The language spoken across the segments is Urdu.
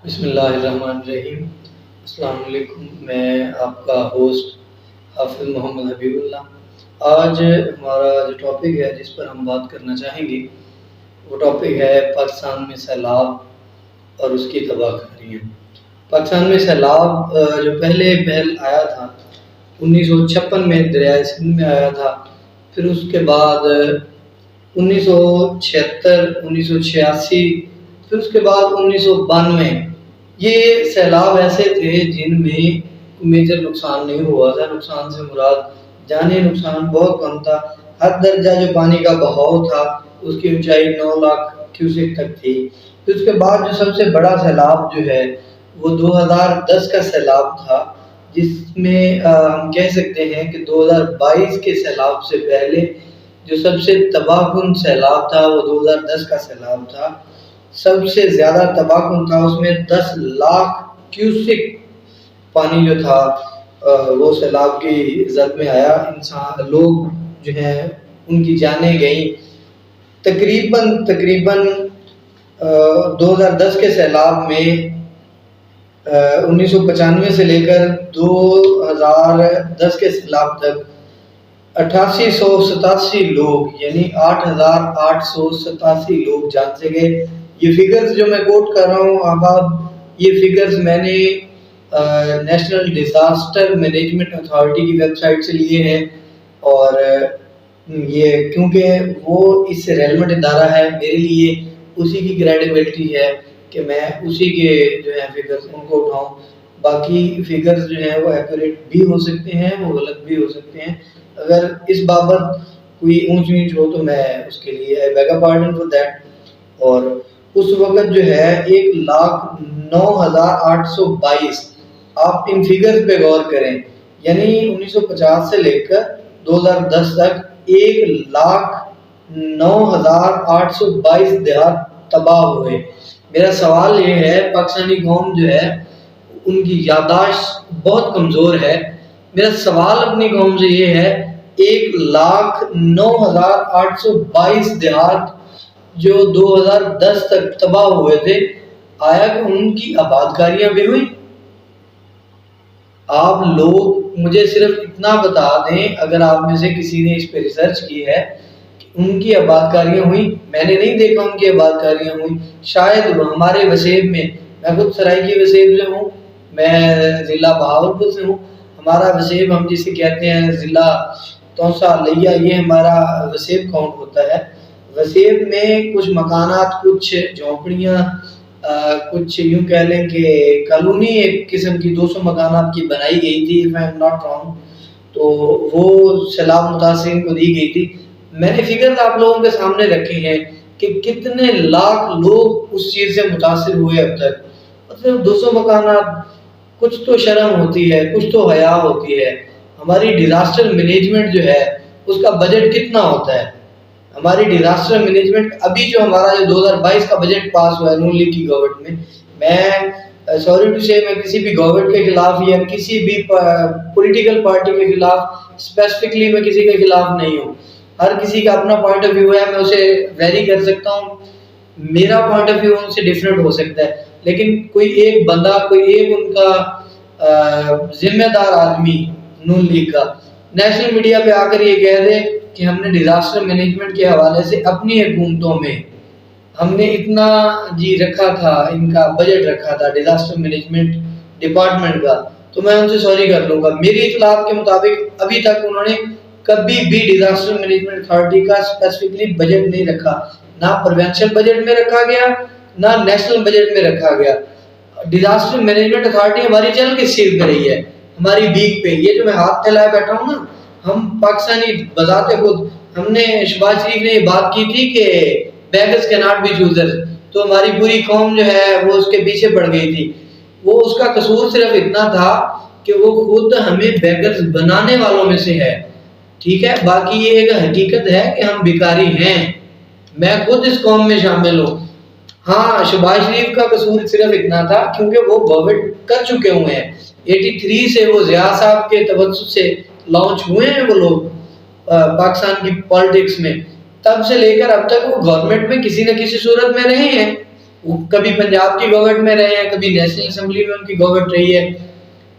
بسم اللہ الرحمن الرحیم۔ السلام علیکم، میں آپ کا ہوسٹ حافظ محمد حبیب اللہ۔ آج ہمارا جو ٹاپک ہے جس پر ہم بات کرنا چاہیں گے وہ ٹاپک ہے پاکستان میں سیلاب اور اس کی تباہ کاریاں۔ پاکستان میں سیلاب جو پہل آیا تھا 1956 میں دریائے سندھ میں آیا تھا، پھر اس کے بعد 1976، 1986، پھر اس کے بعد 1992۔ یہ سیلاب ایسے تھے جن میں میجر نقصان نہیں ہوا تھا۔ نقصان سے مراد جانی نقصان بہت کم تھا۔ ہر درجہ جو پانی کا بہاؤ تھا اس کی اونچائی 9 لاکھ کیوسک تک تھی۔ پھر اس کے بعد جو سب سے بڑا سیلاب جو ہے وہ 2010 کا سیلاب تھا، جس میں ہم کہہ سکتے ہیں کہ 2022 کے سیلاب سے پہلے جو سب سے تباہ کن سیلاب تھا وہ 2010 کا سیلاب تھا۔ سب سے زیادہ تباہ کن تھا، اس میں 10 لاکھ کیوسک پانی جو تھا وہ سیلاب کی زد میں آیا۔ انسان لوگ جو ہیں ان کی جانیں گئیں۔ تقریباً 2010 کے سیلاب میں 1995 سے لے کر 2010 کے سیلاب تک 8887 لوگ یعنی 8887 لوگ جان سے گئے۔ یہ فگرز جو میں کوٹ کر رہا ہوں اب یہ فگرز میں نے نیشنل ڈیزاسٹر مینجمنٹ اتھارٹی کی ویب سائٹ سے لیے ہیں، اور یہ کیونکہ وہ اس سے ریلیونٹ ادارہ ہے، میرے لیے اسی کی کریڈیبلٹی ہے کہ میں اسی کے جو ہے فگرز ان کو اٹھاؤں۔ باقی فگرز جو ہیں وہ ایکوریٹ بھی ہو سکتے ہیں، وہ غلط بھی ہو سکتے ہیں۔ اگر اس بابت کوئی اونچ نیچ ہو تو میں اس کے لیے I beg a pardon for that۔ اور اس وقت جو ہے 1,09,822، آپ ان فگرز پہ غور کریں، یعنی 1950 سے لے کر 2010 تک 1,09,822 دیہات تباہ ہوئے۔ میرا سوال یہ ہے، پاکستانی قوم جو ہے ان کی یادداشت بہت کمزور ہے۔ میرا سوال اپنی قوم سے یہ ہے، 1,09,822 دیہات جو 2010 تک تباہ ہوئے تھے، آیا کہ ان کی آباد کاریاں بھی ہوئیں؟ آپ لوگ مجھے صرف اتنا بتا دیں، اگر آپ میں سے کسی نے اس پہ ریسرچ کی ہے کہ ان کی آباد کاریاں ہوئیں۔ میں نے نہیں دیکھا ان کی آباد کاریاں ہوئیں۔ شاید ہمارے وسیب میں خود سرائکی وسیب سے ہوں، میں ضلع بہاولپور سے ہوں، ہمارا وسیب ہم جسے کہتے ہیں ضلع توسا لیا، یہ ہمارا وسیب کاؤنٹ ہوتا ہے۔ وسیب میں کچھ مکانات، کچھ جھونپڑیاں، کچھ یوں کہہ لیں کہ کالونی ایک قسم کی 200 مکانات کی بنائی گئی تھی if I am not wrong، تو وہ سیلاب متاثرین کو دی گئی تھی۔ میں نے فگرز آپ لوگوں کے سامنے رکھے ہیں کہ کتنے لاکھ لوگ اس چیز سے متاثر ہوئے اب تک۔ مطلب 200 مکانات، کچھ تو شرم ہوتی ہے، کچھ تو حیا ہوتی ہے۔ ہماری ڈیزاسٹر مینجمنٹ جو ہے اس کا بجٹ کتنا ہوتا ہے؟ ہماری ڈیزاسٹر مینجمنٹ ابھی جو ہمارا جو 2022 کا بجٹ پاس ہوا ہے نون لیگ کی گورنمنٹ میں، میں سوری ٹو سے میں کسی بھی گورنمنٹ کے خلاف یا کسی بھی پولیٹیکل پارٹی کے خلاف اسپیسیفکلی میں کسی کے خلاف نہیں ہوں۔ ہر کسی کا اپنا پوائنٹ آف ویو ہے، میں اسے ویری کر سکتا ہوں، میرا پوائنٹ آف ویو ان سے ڈفرینٹ ہو سکتا ہے، لیکن کوئی ایک بندہ، کوئی ایک ان کا ذمہ دار آدمی نون لیگ کا نیشنل میڈیا پہ آ کر یہ کہہ دے کہ ہم نے ڈیزاسٹر مینجمنٹ کے حوالے سے اپنی حکومتوں میں ہم نے اتنا رکھا تھا، ان کا بجٹ رکھا تھا ڈیزاسٹر مینجمنٹ ڈپارٹمنٹ کا، تو میں ان سے سوری کر لوں گا۔ میری اطلاعات کے مطابق ابھی تک انہوں نے کبھی بھی ڈیزاسٹر مینجمنٹ اتھارٹی کا اسپیسیفکلی بجٹ نہیں رکھا، نہ پروینشل بجٹ میں رکھا گیا، نہ نیشنل بجٹ میں رکھا گیا۔ ڈیزاسٹر مینجمنٹ اتھارٹی ہماری چل کے سیر پہ رہی ہے، ہماری بیک پہ۔ یہ جو میں ہاتھ پھیلائے بیٹھا ہوں نا، ہم پاکستانی بذات خود، ہم نے شہباز شریف نے یہ بات کی تھی کہ بیگرز کی ناٹ بی چوزرز، تو ہماری پوری قوم جو ہے وہ اس کے پیچھے پڑ گئی تھی۔ وہ اس کا قصور صرف اتنا تھا کہ وہ خود ہمیں بیگرز بنانے والوں میں سے ہے، ٹھیک ہے؟ باقی یہ ایک حقیقت ہے کہ ہم بیکاری ہیں، میں خود اس قوم میں شامل ہوں۔ ہاں، شہباز شریف کا قصور صرف اتنا تھا کیونکہ وہ گورنمنٹ کر چکے ہوئے ہیں، 83 سے وہ ضیاء صاحب کے توسط سے لانچ ہوئے ہیں وہ لوگ پاکستان کی پالیٹکس میں، تب سے لے کر اب تک وہ گورنمنٹ میں کسی نہ کسی صورت میں رہے ہیں۔ وہ کبھی پنجاب کی گورنمنٹ میں رہے ہیں, کبھی نیشنل اسمبلی میں ان کی گورنمنٹ رہی ہے.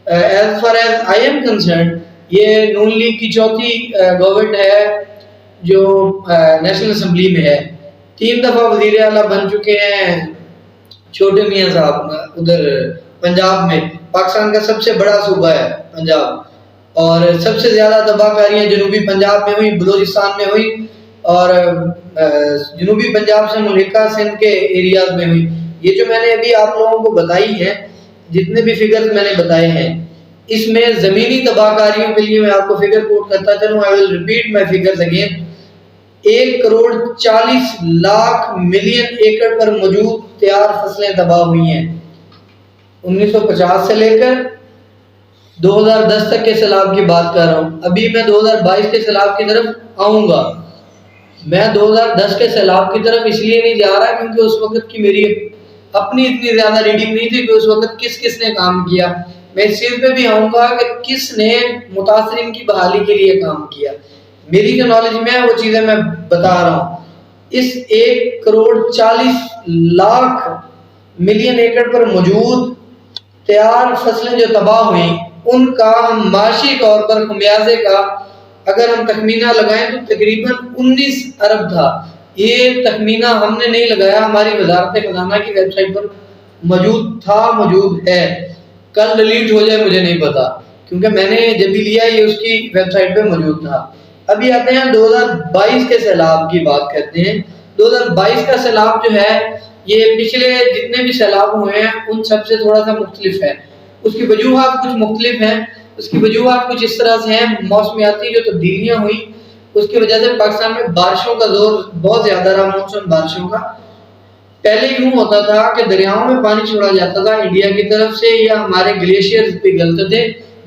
As far as I am concerned, یہ نون لیگ کی چوتھی گورنمنٹ ہے جو نیشنل اسمبلی میں ہے. 3 دفعہ وزیر اعلیٰ بن چکے ہیں چھوٹے میاں صاحب ادھر پنجاب میں. پاکستان کا سب سے بڑا صوبہ ہے پنجاب, اور سب سے زیادہ تباہ کاریاں جنوبی پنجاب میں ہوئی, بلوچستان میں ہوئی, اور جنوبی پنجاب سے ملحقہ سندھ کے ایریاز میں ہوئی. یہ جو میں نے ابھی آپ لوگوں کو بتائی ہے, جتنے بھی فگرز میں نے بتائے ہیں, اس میں زمینی تباہ کاریوں کے لیے میں آپ کو فگر کوٹ کرتا چلوں. I will repeat my figures again. 1,40,00,00,000 acre پر موجود تیار فصلیں تباہ ہوئی ہیں. 1950 سے لے کر 2010 تک کے سیلاب کی بات کر رہا ہوں. ابھی میں 2022 کے سیلاب کی طرف آؤں گا. میں 2010 کے سیلاب کی طرف اس لیے نہیں جا رہا کیونکہ اس وقت کی میری اپنی اتنی زیادہ ریڈنگ نہیں تھی کہ اس وقت کس نے کام کیا. میں اس چیز پہ بھی آؤں گا کہ کس نے متاثرین کی بحالی کے لیے کام کیا. میری جو نالج میں ہے وہ چیزیں میں بتا رہا ہوں. اس 1,40,00,00,000 ایکڑ پر موجود تیار فصلیں جو تباہ ہوئیں, ان کا معاشی طور پر خمیازے کا اگر ہم تخمینہ لگائیں تو تقریباً 19 ارب تھا. یہ تخمینہ ہم نے نہیں لگایا, ہماری وزارت خزانہ کی ویب سائٹ پر موجود تھا, موجود ہے. کل ڈیلیٹ ہو جائے مجھے نہیں پتا, کیونکہ میں نے جب بھی لیا یہ اس کی ویب سائٹ پہ موجود تھا. ابھی آتے ہیں 2022 کے سیلاب کی بات کرتے ہیں. 2022 کا سیلاب جو ہے یہ پچھلے جتنے بھی سیلاب ہوئے ہیں ان سب سے تھوڑا سا مختلف ہے. اس کی وجوہات کچھ مختلف ہیں. اس کی وجوہات کچھ اس طرح سے ہیں, موسمیاتی جو تبدیلیاں ہوئیں اس کی وجہ سے پاکستان میں بارشوں کا زور بہت زیادہ رہا, مانسون بارشوں کا. پہلے یوں ہوتا تھا کہ دریاؤں میں پانی چھوڑا جاتا تھا انڈیا کی طرف سے, یا ہمارے گلیشیئرز پگھلتے تھے,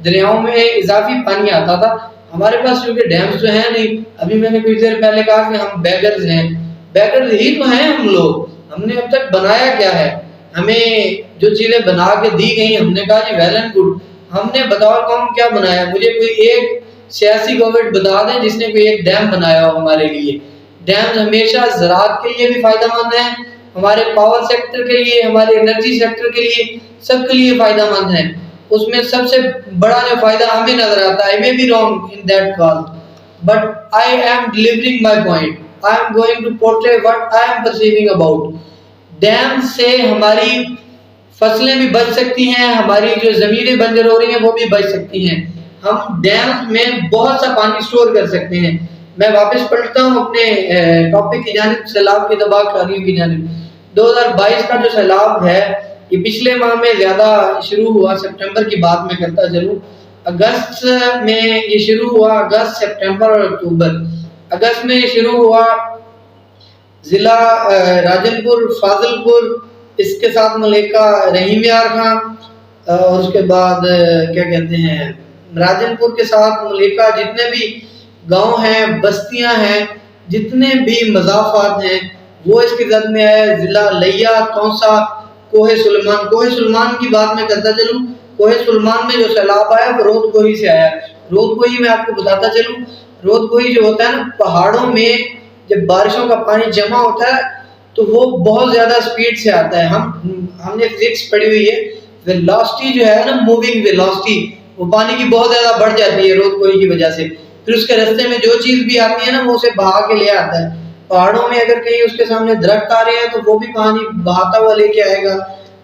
دریاؤں میں اضافی پانی آتا تھا. ہمارے پاس چونکہ ڈیمز تو ہیں نہیں. ابھی میں نے کچھ دیر پہلے کہا کہ ہم بیگرز ہیں. بیگرز ہی تو ہیں ہم لوگ. ہم نے اب تک بنایا کیا ہے؟ ہمیں جو چیزیں بنا کے دی گئی ہم نے کہا جی ویل اینڈ گڈ. ہم نے بطور قوم کیا بنایا؟ مجھے کوئی ایک سیاسی گورنمنٹ بتا دیں جس نے کوئی ایک ڈیم بنایا ہو ہمارے لیے. ڈیمز ہمیشہ زراعت کے لیے بھی فائدہ مند ہیں, ہمارے پاور سیکٹر کے لیے, ہمارے انرجی سیکٹر کے لیے, سب کے لیے فائدہ مند ہیں. اس میں سب سے بڑا جو فائدہ ہمیں نظر آتا ہے, I may be wrong in that call, but I am delivering my point. I am going to portray what I am perceiving about. Dam سے ہماری فصلیں بھی بچ سکتی ہیں, ہماری جو زمینیں بنجر ہو رہی ہیں وہ بھی بچ سکتی ہیں. ہم ڈیم میں بہت سا پانی سٹور کر سکتے ہیں. میں واپس پلٹتا ہوں اپنے ٹاپک کی جانب, سیلاب کی تباہ کاریوں کی جانب. 2022 کا جو سیلاب ہے یہ پچھلے ماہ میں زیادہ شروع ہوا. سپٹمبر کی بات میں کرتا چلوں, اگست میں یہ شروع ہوا, اگست, سپٹمبر اور اکتوبر. اگست میں یہ شروع ہوا ضلع راجن پور, فاضل پور, اس کے ساتھ ملحقہ رحیم یار خان, اور اس کے بعد کیا کہتے ہیں راجن پور کے ساتھ ملحقہ جتنے بھی گاؤں ہیں, بستیاں ہیں, جتنے بھی مضافات ہیں وہ اس کی زد میں آئے. ضلع لیا, تونسا, کوہ سلیمان. کوہ سلیمان کی بات میں کرتا چلوں, کوہ سلیمان میں جو سیلاب آیا وہ رود کوہی سے آیا. رود کوہی میں آپ کو بتاتا چلوں, رود کوہی جو ہوتا ہے نا پہاڑوں میں جب بارشوں کا پانی جمع ہوتا ہے تو وہ بہت زیادہ سپیڈ سے آتا ہے. ہم نے فزکس پڑھی ہوئی ہے, ویلوسٹی جو ہے نا, موونگ ویلوسٹی, وہ پانی کی بہت زیادہ بڑھ جاتی ہے رود کوہی کی وجہ سے. پھر اس کے راستے میں جو چیز بھی آتی ہے نا وہ اسے بہا کے لے آتا ہے. پہاڑوں میں اگر کہیں اس کے سامنے درخت آ رہے ہیں تو وہ بھی پانی بہاتا ہوا لے کے آئے گا,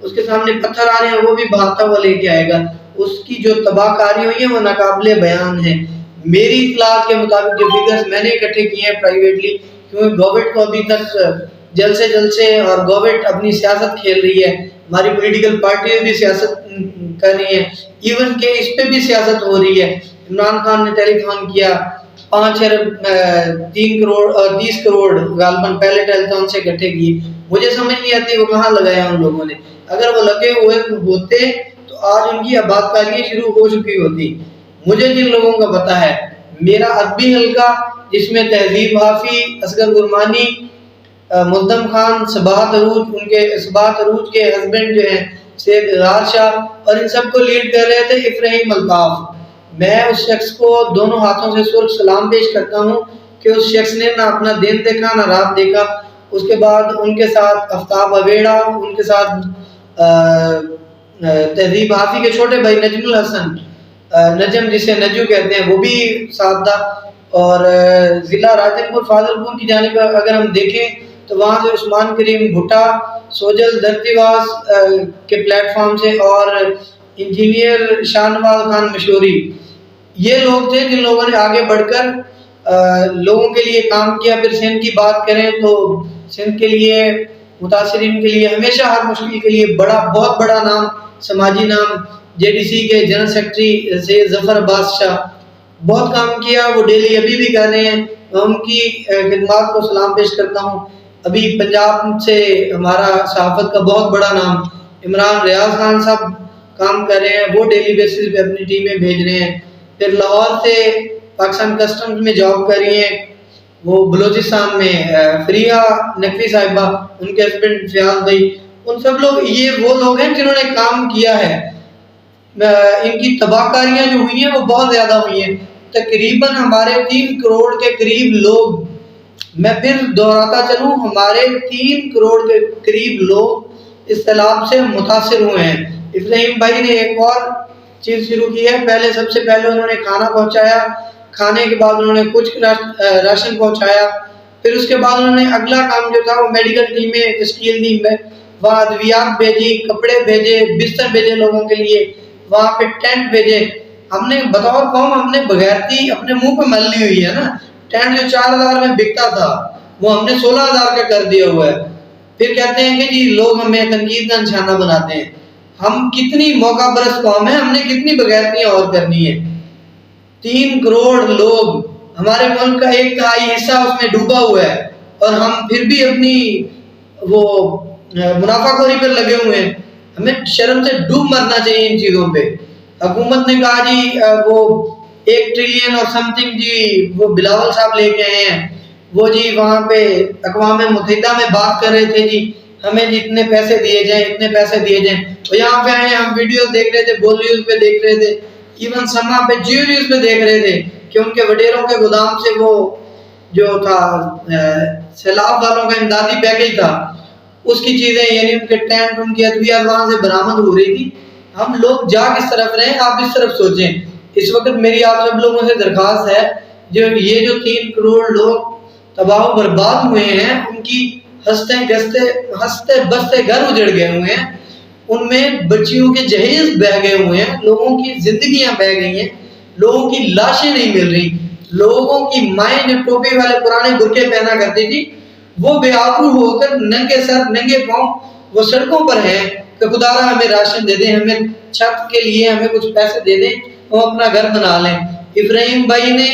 اس کے سامنے پتھر آ رہے ہیں وہ بھی بہاتا ہوا لے کے آئے گا. اس کی جو تباہ کاری ہوئی ہے وہ ناقابل بیان ہے. میری اطلاعات کے مطابق جو فگرز میں نے اکٹھے کیے ہیں پرائیویٹلی, کیونکہ گورنمنٹ کو ابھی تک جلد سے اور گورنمنٹ اپنی سیاست کھیل رہی ہے, ہماری پولیٹیکل پارٹیاں بھی سیاست کر رہی ہیں, ایون کہ اس پہ بھی سیاست ہو رہی ہے. عمران خان نے ٹیلی تھون کیا, 5 ارب 3 کروڑ اور 30 کروڑ غالباً پہلے ٹیلی تھون سے اکٹھے کیے. مجھے سمجھ نہیں آتی وہ کہاں لگایا ان لوگوں نے. اگر وہ لگے ہوئے ہوتے تو آج ان کی آباد کاریاں شروع ہو چکی ہوتی. مجھے جن لوگوں کا پتہ ہے, میرا ادبی حلقہ جس میں تہذیب حافی, اصغر گرمانی, ملتم خان, صباحت عروج, ان کے صباحت عروج کے ہسبینڈ جو ہیں سید اظہار شاہ, اور ان سب کو لیڈ کر رہے تھے افراہیم الطاف. میں اس شخص کو دونوں ہاتھوں سے سرخ سلام پیش کرتا ہوں کہ اس شخص نے نہ اپنا دن دیکھا نہ رات دیکھا. اس کے بعد ان کے ساتھ آفتاب اویڑا، ان کے ساتھ تہذیب حافی کے چھوٹے بھائی نجم الحسن، نجم جسے نجو کہتے ہیں، وہ بھی ساتھ تھا. اور ضلع راجن پور فاضل پور کی جانب اگر ہم دیکھیں تو وہاں سے عثمان کریم بھٹا، سوجل دھرتیواس کے پلیٹ فارم سے، اور انجینئر شاہ نواز خان مشوری، یہ لوگ تھے جن لوگوں نے آگے بڑھ کر لوگوں کے لیے کام کیا. پھر سندھ کی بات کریں تو سندھ کے لیے متاثرین کے لیے ہمیشہ ہر مشکل کے لیے بہت بڑا نام، سماجی نام، جے ڈی سی کے جنرل سیکرٹری سید ظفر عباس شاہ، بہت کام کیا. وہ ڈیلی ابھی بھی کر رہے ہیں، میں ان کی خدمات کو سلام پیش کرتا ہوں. ابھی پنجاب سے ہمارا صحافت کا بہت بڑا نام عمران ریاض خان صاحب کام کر رہے ہیں، وہ ڈیلی بیسس پہ اپنی ٹیمیں بھیج رہے ہیں. پھر لاہور سے پاکستان کسٹمز میں جاب کر رہی ہیں، وہ بلوچستان میں فریحہ نقوی صاحبہ، ان کے ہسبینڈ فیاض بھائی، ان سب لوگ یہ وہ لوگ ہیں جنہوں نے کام کیا ہے. ان کی تباہ کاریاں جو ہوئی ہیں وہ بہت زیادہ ہوئی ہیں. تقریباً ہمارے 3 کروڑ کے قریب لوگ، میں پھر دہراتا چلوں، ہمارے 3 کروڑ کے قریب لوگ اس سیلاب سے متاثر ہوئے ہیں. ابراہیم بھائی نے ایک اور چیز شروع کی ہے، سب سے پہلے انہوں نے کھانا پہنچایا، کھانے کے بعد انہوں نے کچھ راشن پہنچایا. پھر اس کے بعد انہوں نے اگلا کام جو تھا وہ میڈیکل ٹیمیں تشکیل دی، وہاں ادویات بھیجی، کپڑے بھیجے، بستر بھیجے لوگوں کے لیے، وہاں پہ ٹینٹ بھیجے. ہم نے بطور قوم ہم نے بغیرتی اپنے منہ پہ مل لی ہوئی ہے نا. ٹینٹ جو 4,000 میں بکتا تھا وہ ہم نے 16,000 کا کر دیا ہوا ہے. پھر کہتے ہیں کہ جی لوگ ہمیں تنقید کا نشانہ بناتے ہیں. ہم کتنی موقع پرست قوم ہے، ہم نے کتنی بغیرتیاں اور کرنی ہے. 3 کروڑ لوگ، ہمارے ملک کا 1/3 حصہ اس میں ڈوبا ہوا ہے، اور ہم پھر بھی اپنی وہ منافع خوری پر لگے ہوئے ہیں. ہمیں شرم سے ڈوب مرنا چاہیے ان چیزوں پہ. حکومت نے کہا جی وہ 1 ٹریلین اور سم تھنگ جی وہ بلاول صاحب لے کے آئے ہیں، وہ جی وہاں پہ اقوام متحدہ میں بات کر رہے تھے جی ہمیں جتنے پیسے دیے جائیں اتنے پیسے دیے جائیں. تو یہاں پہ آئے ہم ویڈیوز دیکھ رہے تھے، بول نیوز پہ دیکھ رہے تھے، ایون سما پہ، جیو نیوز پہ دیکھ رہے تھے کہ ان کے وڈیروں کے گودام سے وہ جو تھا سیلاب والوں کا امدادی پیکج تھا اس کی چیزیں، یعنی ان کے ٹینٹ، ان کی ادویات وہاں سے برآمد ہو رہی تھی. ہم لوگ جا کس طرف رہے ہیں، آپ اس طرف سوچیں. اس وقت میری آپ سب لوگوں سے درخواست ہے، یہ جو 3 کروڑ لوگ تباہ و برباد ہوئے ہیں، ان کی ہنستے بستے گھر اجڑ گئے ہوئے ہیں، ان میں بچیوں کے جہیز بہ گئے ہوئے ہیں، لوگوں کی زندگیاں بہ گئی ہیں، لوگوں کی لاشیں نہیں مل رہی. لوگوں کی مائیں جو ٹوپی والے پرانے برقعے پہنا کرتی تھی وہ بے آبرو ہو کر ننگے سر ننگے پاؤں وہ سڑکوں پر ہیں کہ خدا را ہمیں راشن دے دیں، ہمیں چھت کے لیے ہمیں کچھ پیسے دے دیں، ہم اپنا گھر بنا لیں. ابراہیم بھائی نے،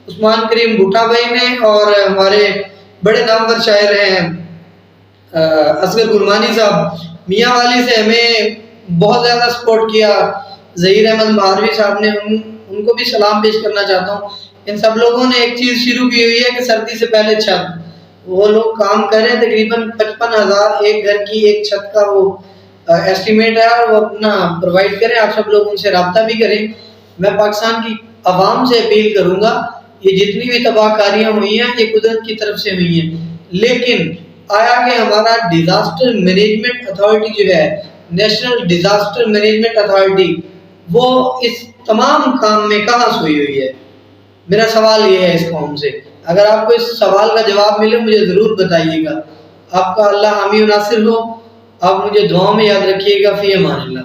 عثمان کریم بھٹا بھائی نے، اور ہمارے بڑے نامور شاعر ہیں اصغر گلمانی صاحب، میاں والی سے ہمیں بہت زیادہ سپورٹ کیا. ظہیر احمد مہاروی صاحب نے، ان کو بھی سلام پیش کرنا چاہتا ہوں. ان سب لوگوں نے ایک چیز شروع کی ہوئی ہے کہ سردی سے پہلے چھت، وہ لوگ کام کر رہے ہیں. تقریباً 55,000 ایک گھر کی ایک چھت کا وہ ایسٹیمیٹ ہے، اور وہ اپنا پرووائڈ کریں. آپ سب لوگ ان سے رابطہ بھی کریں. میں پاکستان کی عوام سے اپیل کروں گا، یہ جتنی بھی تباہ کاریاں ہوئی ہیں یہ قدرت کی طرف سے ہوئی ہیں، لیکن آیا کہ ہمارا ڈیزاسٹر مینجمنٹ اتھارٹی جو ہے، نیشنل ڈیزاسٹر مینجمنٹ اتھارٹی، وہ اس تمام کام میں کہاں سوئی ہوئی ہے؟ میرا سوال یہ ہے اس قوم سے. اگر آپ کو اس سوال کا جواب ملے مجھے ضرور بتائیے گا. آپ کا اللہ حامی و ناصر ہو. آپ مجھے دعاؤں میں یاد رکھیے گا. فی امان اللہ.